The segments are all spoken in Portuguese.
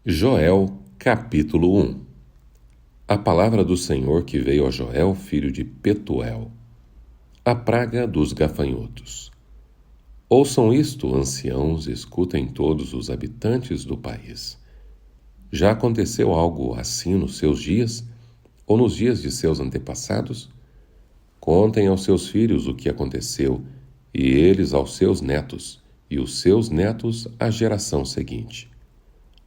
Joel, capítulo 1. A palavra do Senhor que veio a Joel, filho de Petuel. A praga dos gafanhotos. Ouçam isto, anciãos, escutem todos os habitantes do país. Já aconteceu algo assim nos seus dias, ou nos dias de seus antepassados? Contem aos seus filhos o que aconteceu, e eles aos seus netos, e os seus netos à geração seguinte.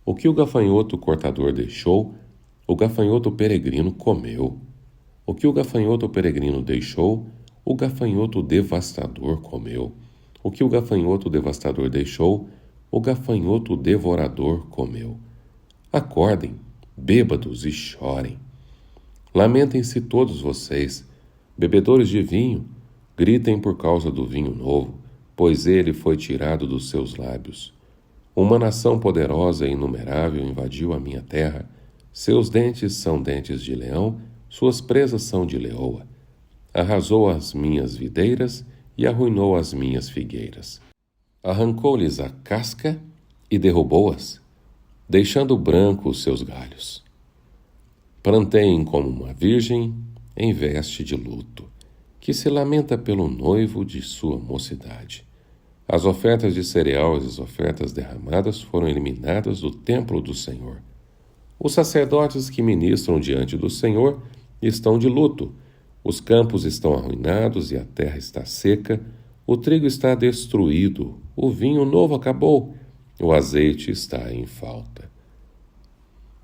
O que o gafanhoto cortador deixou, o gafanhoto peregrino comeu. O que o gafanhoto peregrino deixou, o gafanhoto devastador comeu. O que o gafanhoto devastador deixou, o gafanhoto devorador comeu. Acordem, bêbados, e chorem. Lamentem-se todos vocês, bebedores de vinho, gritem por causa do vinho novo, pois ele foi tirado dos seus lábios. Uma nação poderosa e inumerável invadiu a minha terra. Seus dentes são dentes de leão, suas presas são de leoa. Arrasou as minhas videiras e arruinou as minhas figueiras. Arrancou-lhes a casca e derrubou-as, deixando branco os seus galhos. Planteiem como uma virgem em veste de luto, que se lamenta pelo noivo de sua mocidade. As ofertas de cereal e as ofertas derramadas foram eliminadas do templo do Senhor. Os sacerdotes que ministram diante do Senhor estão de luto. Os campos estão arruinados e a terra está seca. O trigo está destruído. O vinho novo acabou. O azeite está em falta.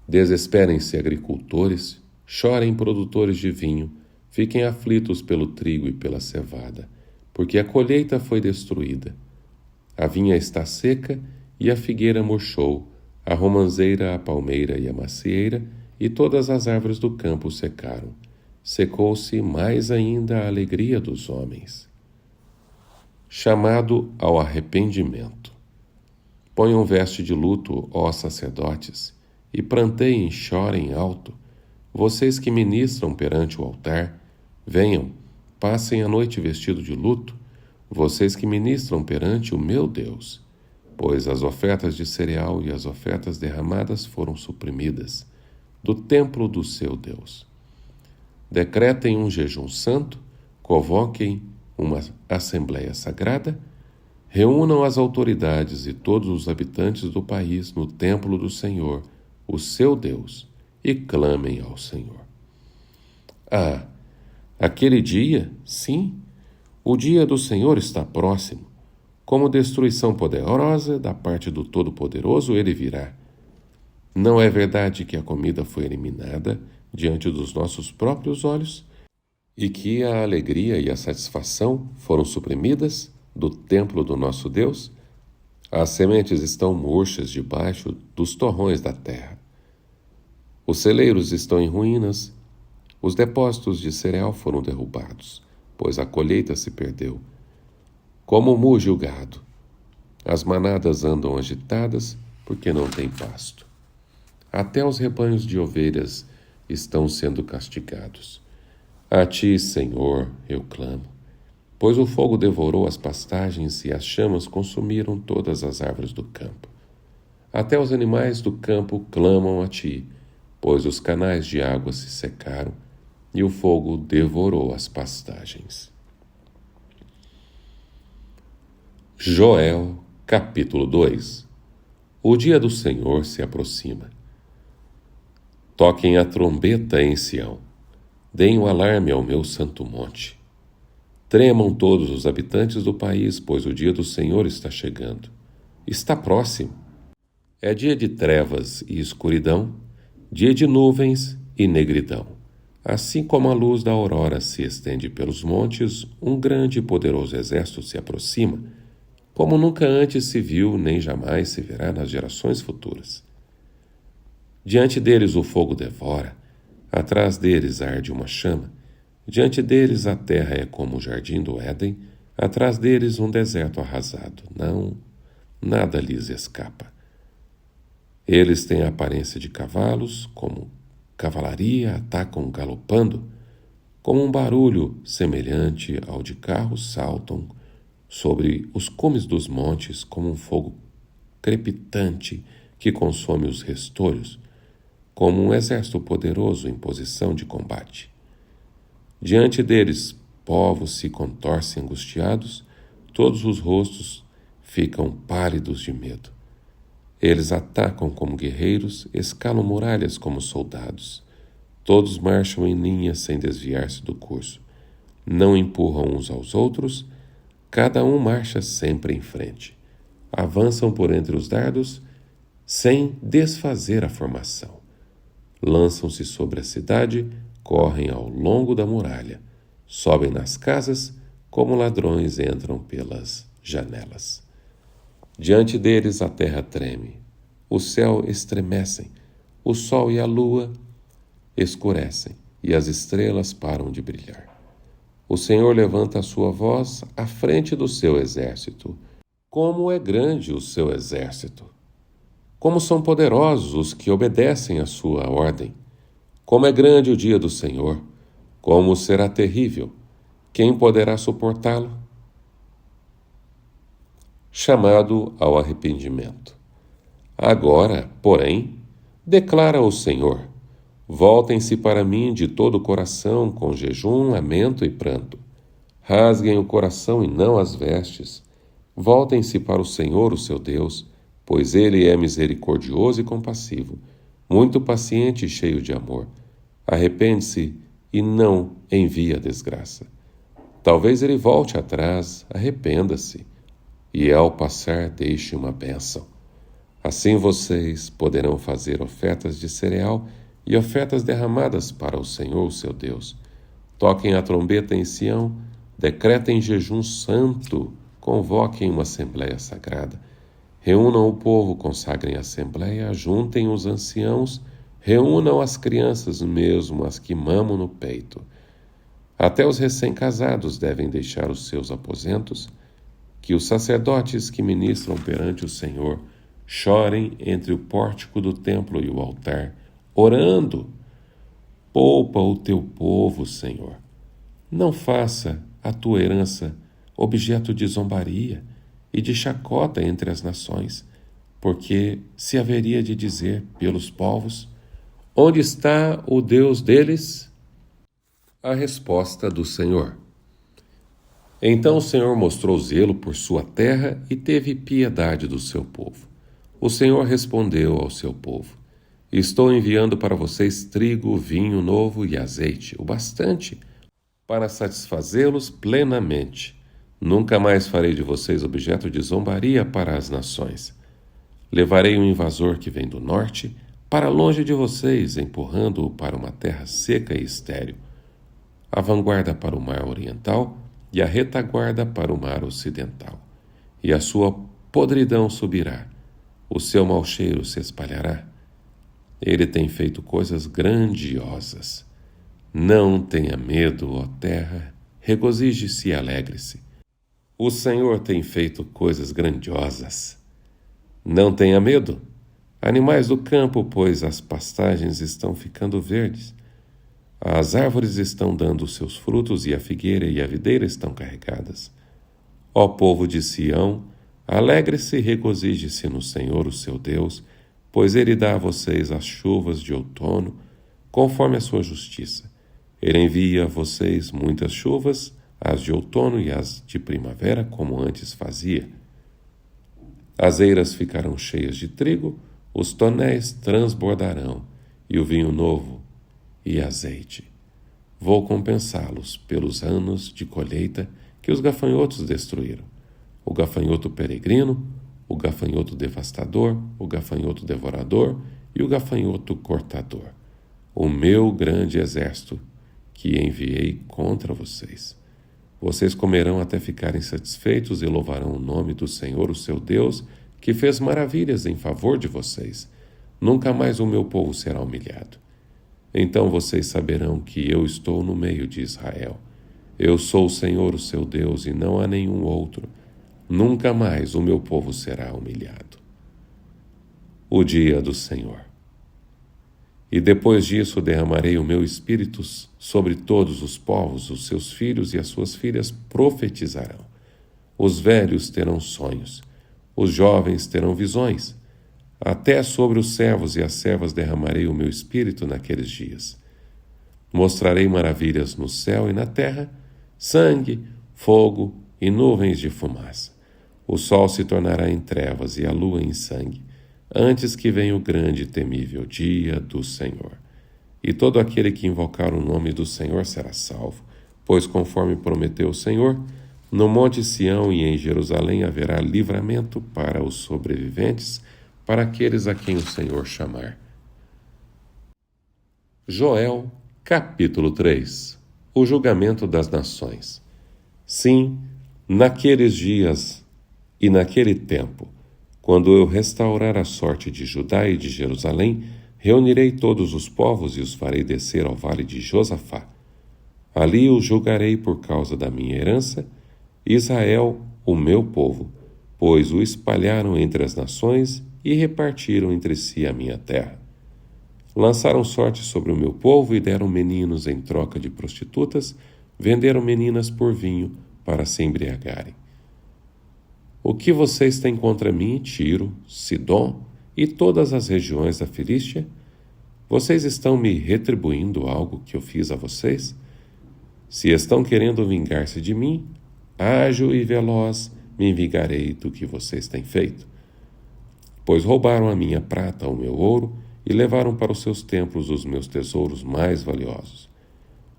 Desesperem-se, agricultores. Chorem, produtores de vinho. Fiquem aflitos pelo trigo e pela cevada, porque a colheita foi destruída. A vinha está seca e a figueira murchou, a romanceira, a palmeira e a macieira, e todas as árvores do campo secaram. Secou-se mais ainda a alegria dos homens. Chamado ao arrependimento. Ponham veste de luto, ó sacerdotes, e planteiem e chorem alto. Vocês que ministram perante o altar, venham, passem a noite vestido de luto, vocês que ministram perante o meu Deus, pois as ofertas de cereal e as ofertas derramadas foram suprimidas do templo do seu Deus. Decretem um jejum santo, convoquem uma assembleia sagrada, reúnam as autoridades e todos os habitantes do país no templo do Senhor, o seu Deus, e clamem ao Senhor. Aquele dia, sim, o dia do Senhor está próximo. Como destruição poderosa da parte do Todo-Poderoso ele virá. Não é verdade que a comida foi eliminada diante dos nossos próprios olhos e que a alegria e a satisfação foram suprimidas do templo do nosso Deus? As sementes estão murchas debaixo dos torrões da terra. Os celeiros estão em ruínas. Os depósitos de cereal foram derrubados, pois a colheita se perdeu. Como muge o gado, as manadas andam agitadas, porque não tem pasto. Até os rebanhos de ovelhas estão sendo castigados. A ti, Senhor, eu clamo, pois o fogo devorou as pastagens e as chamas consumiram todas as árvores do campo. Até os animais do campo clamam a ti, pois os canais de água se secaram, e o fogo devorou as pastagens. Joel, capítulo 2. O dia do Senhor se aproxima. Toquem a trombeta em Sião. Deem o alarme ao meu santo monte. Tremam todos os habitantes do país, pois o dia do Senhor está chegando. Está próximo. É dia de trevas e escuridão, dia de nuvens e negridão. Assim como a luz da aurora se estende pelos montes, um grande e poderoso exército se aproxima, como nunca antes se viu, nem jamais se verá nas gerações futuras. Diante deles o fogo devora, atrás deles arde uma chama, diante deles a terra é como o jardim do Éden, atrás deles um deserto arrasado. Não, nada lhes escapa. Eles têm a aparência de cavalos, como cavalaria atacam galopando, como um barulho semelhante ao de carros saltam sobre os cumes dos montes, como um fogo crepitante que consome os restolhos, como um exército poderoso em posição de combate. Diante deles, povos se contorcem angustiados, todos os rostos ficam pálidos de medo. Eles atacam como guerreiros, escalam muralhas como soldados. Todos marcham em linha sem desviar-se do curso. Não empurram uns aos outros, cada um marcha sempre em frente. Avançam por entre os dardos, sem desfazer a formação. Lançam-se sobre a cidade, correm ao longo da muralha, sobem nas casas, como ladrões entram pelas janelas. Diante deles a terra treme, o céu estremecem, o sol e a lua escurecem e as estrelas param de brilhar. O Senhor levanta a sua voz à frente do seu exército. Como é grande o seu exército! Como são poderosos os que obedecem à sua ordem! Como é grande o dia do Senhor! Como será terrível! Quem poderá suportá-lo? Chamado ao arrependimento. Agora, porém, declara o Senhor: voltem-se para mim de todo o coração, com jejum, lamento e pranto. Rasguem o coração e não as vestes. Voltem-se para o Senhor, o seu Deus, pois ele é misericordioso e compassivo, muito paciente e cheio de amor. Arrepende-se e não envia desgraça. Talvez ele volte atrás, arrependa-se, e ao passar deixe uma bênção. Assim vocês poderão fazer ofertas de cereal e ofertas derramadas para o Senhor, o seu Deus. Toquem a trombeta em Sião, decretem jejum santo, convoquem uma assembleia sagrada. Reúnam o povo, consagrem a assembleia, juntem os anciãos, reúnam as crianças, mesmo as que mamam no peito. Até os recém-casados devem deixar os seus aposentos, que os sacerdotes que ministram perante o Senhor chorem entre o pórtico do templo e o altar, orando. Poupa o teu povo, Senhor. Não faça a tua herança objeto de zombaria e de chacota entre as nações, porque se haveria de dizer pelos povos: onde está o Deus deles? A resposta do Senhor. Então o Senhor mostrou zelo por sua terra e teve piedade do seu povo. O Senhor respondeu ao seu povo: estou enviando para vocês trigo, vinho novo e azeite, o bastante para satisfazê-los plenamente. Nunca mais farei de vocês objeto de zombaria para as nações. Levarei um invasor que vem do norte para longe de vocês, empurrando-o para uma terra seca e estéril. A vanguarda para o mar oriental e a retaguarda para o mar ocidental. E a sua podridão subirá, o seu mau cheiro se espalhará. Ele tem feito coisas grandiosas. Não tenha medo, ó terra, regozije-se e alegre-se. O Senhor tem feito coisas grandiosas. Não tenha medo, animais do campo, pois as pastagens estão ficando verdes. As árvores estão dando seus frutos e a figueira e a videira estão carregadas. Ó povo de Sião, alegre-se e regozije-se no Senhor, o seu Deus, pois ele dá a vocês as chuvas de outono, conforme a sua justiça. Ele envia a vocês muitas chuvas, as de outono e as de primavera, como antes fazia. As eiras ficarão cheias de trigo, os tonéis transbordarão, e o vinho novo e azeite. Vou compensá-los pelos anos de colheita que os gafanhotos destruíram. O gafanhoto peregrino, o gafanhoto devastador, o gafanhoto devorador e o gafanhoto cortador. O meu grande exército que enviei contra vocês. Vocês comerão até ficarem satisfeitos e louvarão o nome do Senhor, o seu Deus, que fez maravilhas em favor de vocês. Nunca mais o meu povo será humilhado. Então vocês saberão que eu estou no meio de Israel. Eu sou o Senhor, o seu Deus, e não há nenhum outro. Nunca mais o meu povo será humilhado. O dia do Senhor. E depois disso derramarei o meu espírito sobre todos os povos, os seus filhos e as suas filhas profetizarão. Os velhos terão sonhos, os jovens terão visões, Até sobre os servos e as servas derramarei o meu espírito naqueles dias. Mostrarei maravilhas no céu e na terra, sangue, fogo e nuvens de fumaça. O sol se tornará em trevas e a lua em sangue, antes que venha o grande e temível dia do Senhor. E todo aquele que invocar o nome do Senhor será salvo, pois conforme prometeu o Senhor, no monte Sião e em Jerusalém haverá livramento para os sobreviventes, para aqueles a quem o Senhor chamar. Joel, capítulo 3. O julgamento das nações. Sim, naqueles dias e naquele tempo, quando eu restaurar a sorte de Judá e de Jerusalém, reunirei todos os povos e os farei descer ao vale de Josafá. Ali os julgarei por causa da minha herança, Israel, o meu povo, pois o espalharam entre as nações e repartiram entre si a minha terra. Lançaram sorte sobre o meu povo e deram meninos em troca de prostitutas, venderam meninas por vinho para se embriagarem. O que vocês têm contra mim, Tiro, Sidom e todas as regiões da Filístia? Vocês estão me retribuindo algo que eu fiz a vocês? Se estão querendo vingar-se de mim, ágil e veloz me vingarei do que vocês têm feito. Pois roubaram a minha prata, o meu ouro, e levaram para os seus templos os meus tesouros mais valiosos.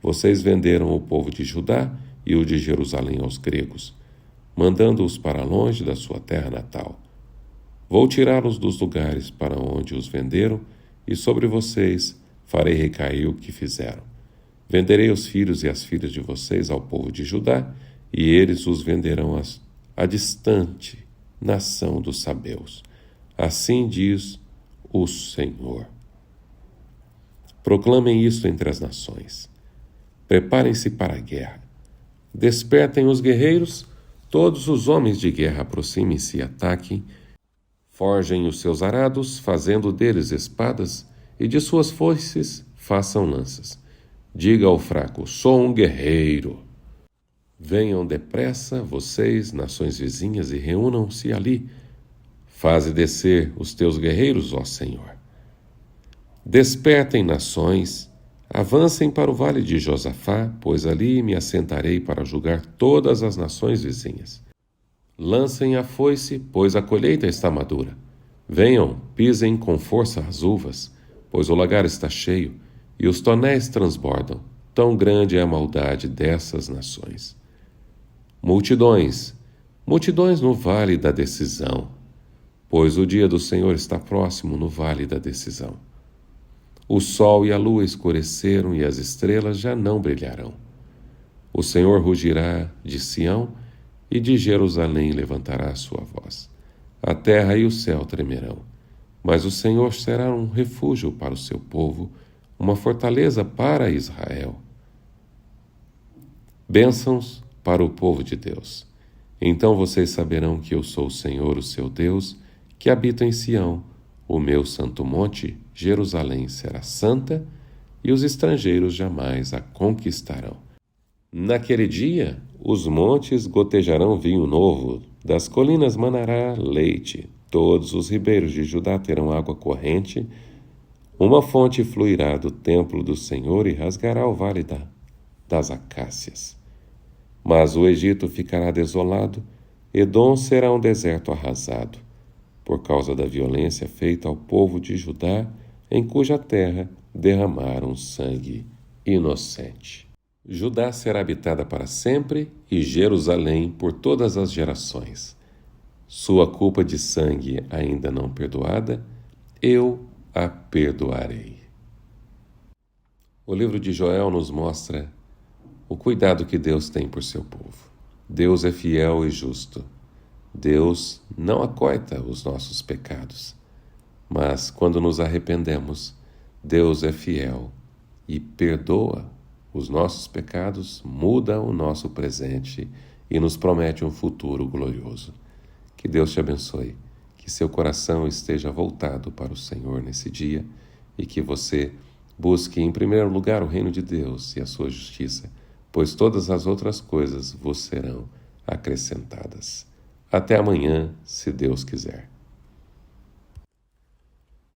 Vocês venderam o povo de Judá e o de Jerusalém aos gregos, mandando-os para longe da sua terra natal. Vou tirá-los dos lugares para onde os venderam, e sobre vocês farei recair o que fizeram. Venderei os filhos e as filhas de vocês ao povo de Judá, e eles os venderão à distante nação dos sabeus. Assim diz o Senhor. Proclamem isto entre as nações. Preparem-se para a guerra. Despertem os guerreiros, todos os homens de guerra aproximem-se e ataquem. Forjem os seus arados, fazendo deles espadas, e de suas foices façam lanças. Diga ao fraco: sou um guerreiro. Venham depressa, vocês, nações vizinhas, e reúnam-se ali. Faze descer os teus guerreiros, ó Senhor. Despertem, nações, avancem para o vale de Josafá, pois ali me assentarei para julgar todas as nações vizinhas. Lancem a foice, pois a colheita está madura. Venham, pisem com força as uvas, pois o lagar está cheio, e os tonéis transbordam. Tão grande é a maldade dessas nações. Multidões, multidões no vale da decisão, pois o dia do Senhor está próximo no vale da decisão. O sol e a lua escureceram e as estrelas já não brilharão. O Senhor rugirá de Sião e de Jerusalém levantará a sua voz. A terra e o céu tremerão, mas o Senhor será um refúgio para o seu povo, uma fortaleza para Israel. Bênçãos para o povo de Deus. Então vocês saberão que eu sou o Senhor, o seu Deus, que habita em Sião. O meu santo monte, Jerusalém, será santa, e os estrangeiros jamais a conquistarão. Naquele dia, os montes gotejarão vinho novo, das colinas manará leite, todos os ribeiros de Judá terão água corrente, uma fonte fluirá do templo do Senhor e rasgará o vale das acácias. Mas o Egito ficará desolado, Edom será um deserto arrasado, por causa da violência feita ao povo de Judá, em cuja terra derramaram sangue inocente. Judá será habitada para sempre e Jerusalém por todas as gerações. Sua culpa de sangue ainda não perdoada, eu a perdoarei. O livro de Joel nos mostra o cuidado que Deus tem por seu povo. Deus é fiel e justo. Deus não acoita os nossos pecados, mas quando nos arrependemos, Deus é fiel e perdoa os nossos pecados, muda o nosso presente e nos promete um futuro glorioso. Que Deus te abençoe, que seu coração esteja voltado para o Senhor nesse dia e que você busque em primeiro lugar o reino de Deus e a sua justiça, pois todas as outras coisas vos serão acrescentadas. Até amanhã, se Deus quiser.